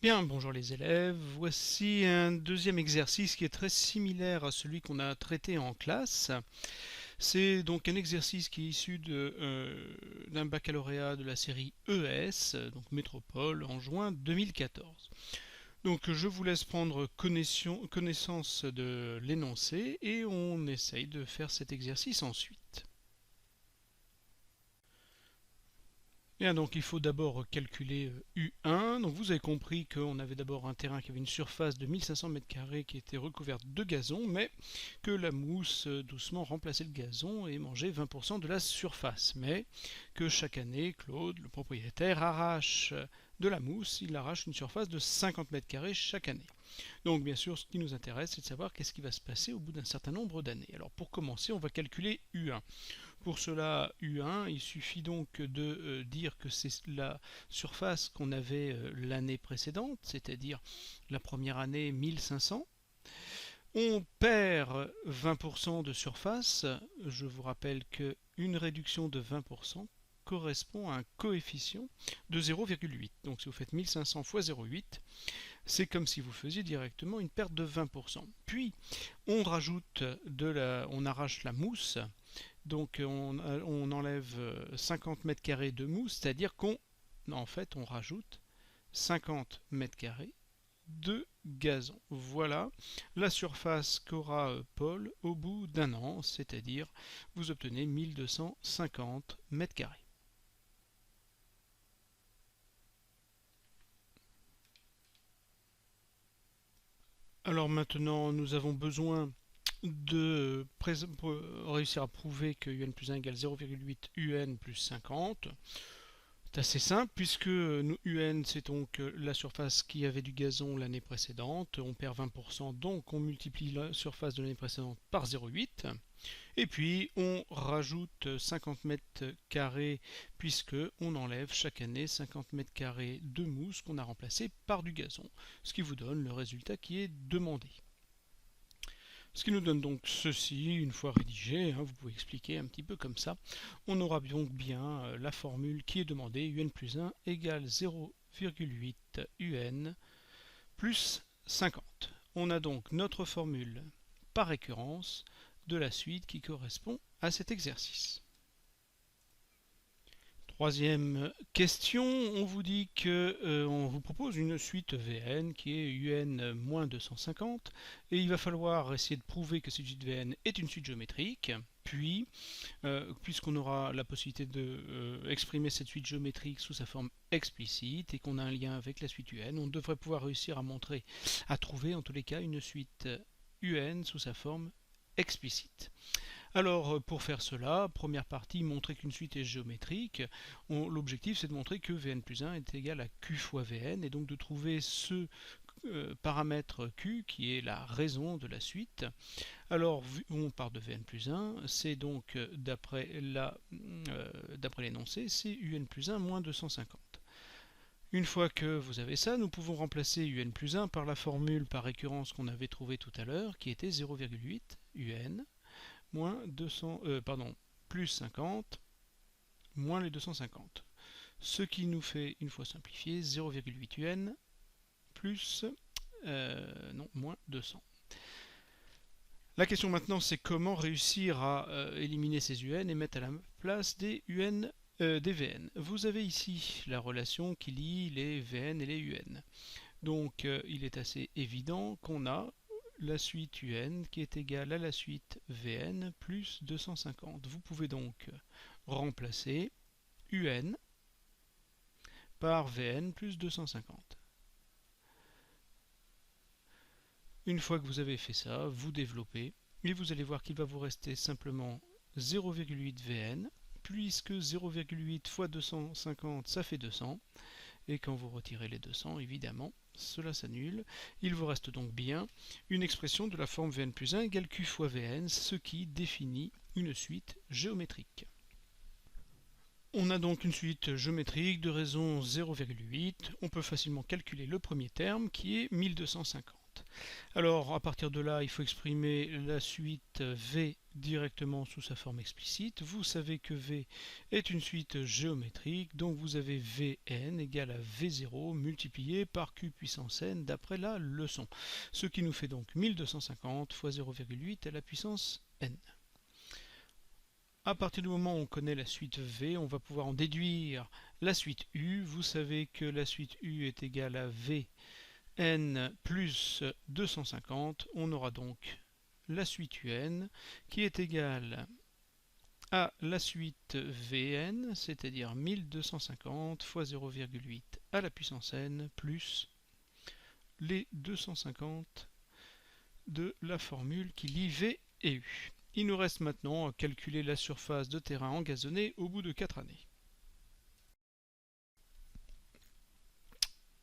Bien, bonjour les élèves. Voici un deuxième exercice qui est très similaire à celui qu'on a traité en classe. C'est donc un exercice qui est issu d'un baccalauréat de la série ES, donc Métropole, en juin 2014. Donc je vous laisse prendre connaissance de l'énoncé et on essaye de faire cet exercice ensuite. Bien, donc il faut d'abord calculer U1. Donc vous avez compris qu'on avait d'abord un terrain qui avait une surface de 1500 m² qui était recouverte de gazon, mais que la mousse doucement remplaçait le gazon et mangeait 20% de la surface. Mais que chaque année, Claude, le propriétaire, arrache de la mousse, il arrache une surface de 50 m² chaque année. Donc bien sûr, ce qui nous intéresse, c'est de savoir qu'est-ce qui va se passer au bout d'un certain nombre d'années. Alors pour commencer, on va calculer U1. Pour cela, U1, il suffit donc de dire que c'est la surface qu'on avait l'année précédente, c'est-à-dire la première année 1500. On perd 20% de surface. Je vous rappelle qu'une réduction de 20% correspond à un coefficient de 0,8. Donc si vous faites 1500 fois 0,8, c'est comme si vous faisiez directement une perte de 20%. Puis on on arrache la mousse, donc on enlève 50 mètres carrés de mousse, c'est-à-dire on rajoute 50 mètres carrés de gazon. Voilà la surface qu'aura Paul au bout d'un an, c'est-à-dire vous obtenez 1250 mètres carrés. Alors maintenant, nous avons besoin de réussir à prouver que un plus 1 égale 0,8 un plus 50. C'est assez simple puisque UN c'est donc la surface qui avait du gazon l'année précédente, on perd 20%, donc on multiplie la surface de l'année précédente par 0,8 et puis on rajoute 50 mètres carrés puisque on enlève chaque année 50 mètres carrés de mousse qu'on a remplacé par du gazon, ce qui vous donne le résultat qui est demandé. Ce qui nous donne donc ceci, une fois rédigé, vous pouvez expliquer un petit peu comme ça. On aura donc bien la formule qui est demandée, un plus 1 égale 0,8 un plus 50. On a donc notre formule par récurrence de la suite qui correspond à cet exercice. Troisième question, on vous dit que on vous propose une suite Vn qui est un moins 250 et il va falloir essayer de prouver que cette suite Vn est une suite géométrique. Puis, puisqu'on aura la possibilité de exprimer cette suite géométrique sous sa forme explicite et qu'on a un lien avec la suite un, on devrait pouvoir réussir à trouver en tous les cas une suite un sous sa forme explicite. Alors pour faire cela, première partie, montrer qu'une suite est géométrique. L'objectif c'est de montrer que Vn plus 1 est égal à Q fois Vn et donc de trouver ce paramètre Q qui est la raison de la suite. Alors on part de Vn plus 1, c'est donc d'après l'énoncé, c'est Un plus 1 moins 250. Une fois que vous avez ça, nous pouvons remplacer Un plus 1 par la formule par récurrence qu'on avait trouvée tout à l'heure, qui était 0,8 Un moins 200, plus 50 moins les 250. Ce qui nous fait, une fois simplifié, 0,8 un plus moins 200. La question maintenant, c'est comment réussir à éliminer ces un et mettre à la place des des Vn. Vous avez ici la relation qui lie les Vn et les un. Donc il est assez évident qu'on a la suite un qui est égale à la suite Vn plus 250. Vous pouvez donc remplacer un par Vn plus 250. Une fois que vous avez fait ça, vous développez et vous allez voir qu'il va vous rester simplement 0,8 Vn puisque 0,8 fois 250 ça fait 200 et quand vous retirez les 200 évidemment cela s'annule. Il vous reste donc bien une expression de la forme Vn plus 1 égale Q fois Vn, ce qui définit une suite géométrique. On a donc une suite géométrique de raison 0,8. On peut facilement calculer le premier terme qui est 1250. Alors, à partir de là, il faut exprimer la suite V directement sous sa forme explicite. Vous savez que V est une suite géométrique, donc vous avez Vn égale à V0 multiplié par Q puissance n d'après la leçon. Ce qui nous fait donc 1250 fois 0,8 à la puissance n. À partir du moment où on connaît la suite V, on va pouvoir en déduire la suite U. Vous savez que la suite U est égale à Vn plus 250. On aura donc la suite Un qui est égale à la suite Vn, c'est-à-dire 1250 fois 0,8 à la puissance n plus les 250 de la formule qui lie V et U. Il nous reste maintenant à calculer la surface de terrain engazonné au bout de 4 années.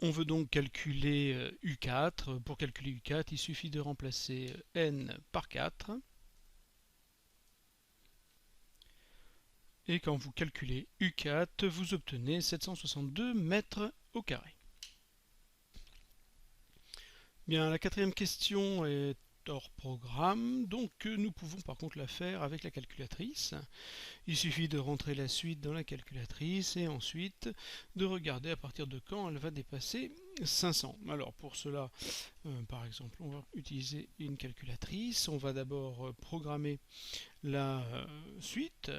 On veut donc calculer U4. Pour calculer U4, il suffit de remplacer N par 4. Et quand vous calculez U4, vous obtenez 762 mètres au carré. Bien, la quatrième question est hors programme, donc nous pouvons par contre la faire avec la calculatrice. Il suffit de rentrer la suite dans la calculatrice et ensuite de regarder à partir de quand elle va dépasser 500. Alors pour cela, par exemple, on va utiliser une calculatrice. On va d'abord programmer la suite.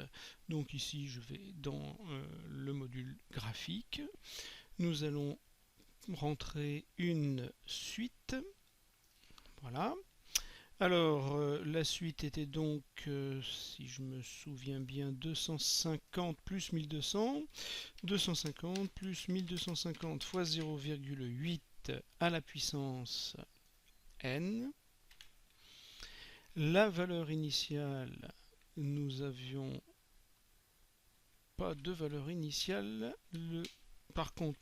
Donc ici, je vais dans le module graphique. Nous allons rentrer une suite. Voilà. Alors, la suite était donc, si je me souviens bien, 250 plus 1200. 250 plus 1250 fois 0,8 à la puissance n. La valeur initiale, nous avions pas de valeur initiale. Par contre,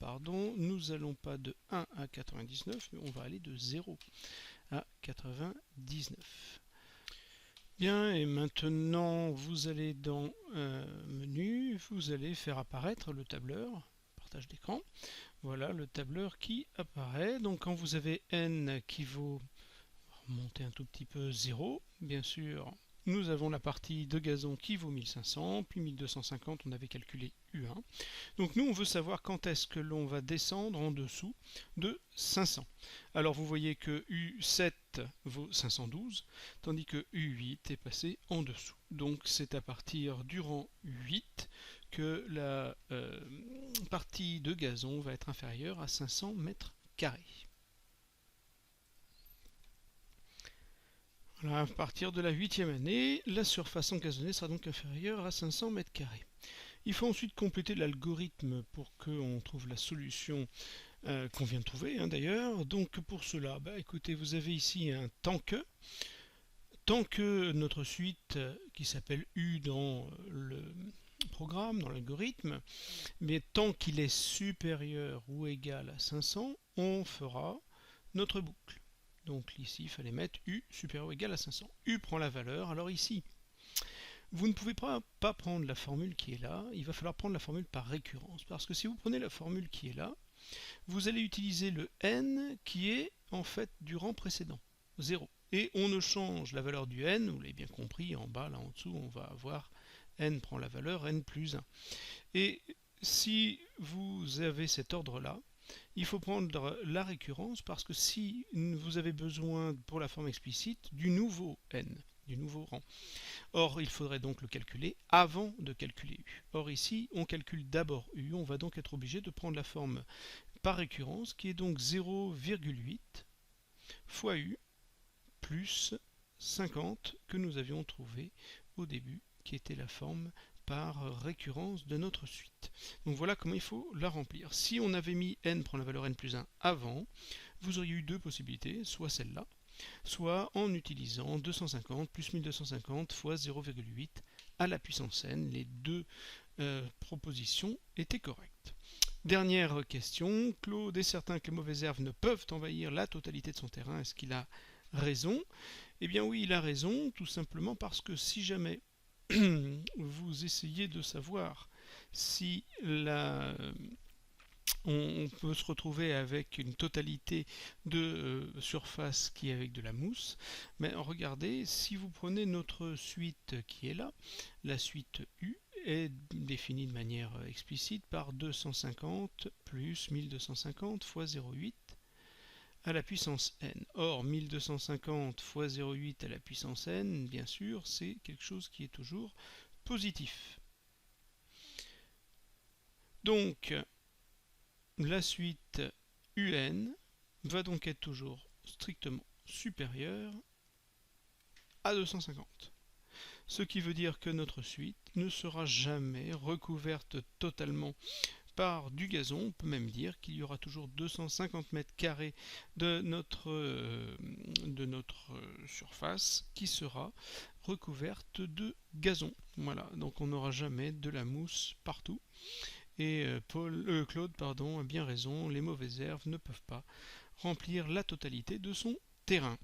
nous allons pas de 1 à 99, mais on va aller de 0 à 99. Bien, et maintenant vous allez dans menu, vous allez faire apparaître le tableur, partage d'écran. Voilà le tableur qui apparaît. Donc quand vous avez n qui vaut, remonter un tout petit peu, 0, bien sûr, nous avons la partie de gazon qui vaut 1500, puis 1250, on avait calculé U1. Donc nous, on veut savoir quand est-ce que l'on va descendre en dessous de 500. Alors vous voyez que U7 vaut 512, tandis que U8 est passé en dessous. Donc c'est à partir du rang 8 que la partie de gazon va être inférieure à 500 mètres carrés. Voilà, à partir de la 8e année, la surface engazonnée sera donc inférieure à 500 mètres carrés. Il faut ensuite compléter l'algorithme pour qu'on trouve la solution qu'on vient de trouver d'ailleurs. Donc pour cela, écoutez, vous avez ici un tant que notre suite qui s'appelle U dans le programme, dans l'algorithme, mais tant qu'il est supérieur ou égal à 500, on fera notre boucle. Donc ici, il fallait mettre U supérieur ou égal à 500. U prend la valeur. Alors ici, vous ne pouvez pas prendre la formule qui est là. Il va falloir prendre la formule par récurrence. Parce que si vous prenez la formule qui est là, vous allez utiliser le n qui est en fait du rang précédent, 0. Et on ne change la valeur du n, vous l'avez bien compris, en bas, là en dessous, on va avoir n prend la valeur n plus 1. Et si vous avez cet ordre-là, il faut prendre la récurrence parce que si vous avez besoin pour la forme explicite du nouveau n, du nouveau rang. Or, il faudrait donc le calculer avant de calculer U. Or ici, on calcule d'abord U, on va donc être obligé de prendre la forme par récurrence qui est donc 0,8 fois U plus 50 que nous avions trouvé au début, qui était la forme par récurrence de notre suite. Donc voilà comment il faut la remplir. Si on avait mis n prend la valeur n plus 1 avant, vous auriez eu deux possibilités, soit celle-là, soit en utilisant 250 plus 1250 fois 0,8 à la puissance n. Les deux propositions étaient correctes. Dernière question, Claude est certain que les mauvaises herbes ne peuvent envahir la totalité de son terrain. Est-ce qu'il a raison? Eh bien oui, il a raison, tout simplement parce que si jamais vous essayez de savoir si on peut se retrouver avec une totalité de surface qui est avec de la mousse. Mais regardez, si vous prenez notre suite qui est là, la suite U est définie de manière explicite par 250 plus 1250 fois 0,8 à la puissance n. Or, 1250 fois 0,8 à la puissance n, bien sûr, c'est quelque chose qui est toujours positif. Donc, la suite UN va donc être toujours strictement supérieure à 250. Ce qui veut dire que notre suite ne sera jamais recouverte totalement par du gazon. On peut même dire qu'il y aura toujours 250 mètres carrés de notre surface qui sera recouverte de gazon. Voilà, donc on n'aura jamais de la mousse partout. Et Claude a bien raison, les mauvaises herbes ne peuvent pas remplir la totalité de son terrain.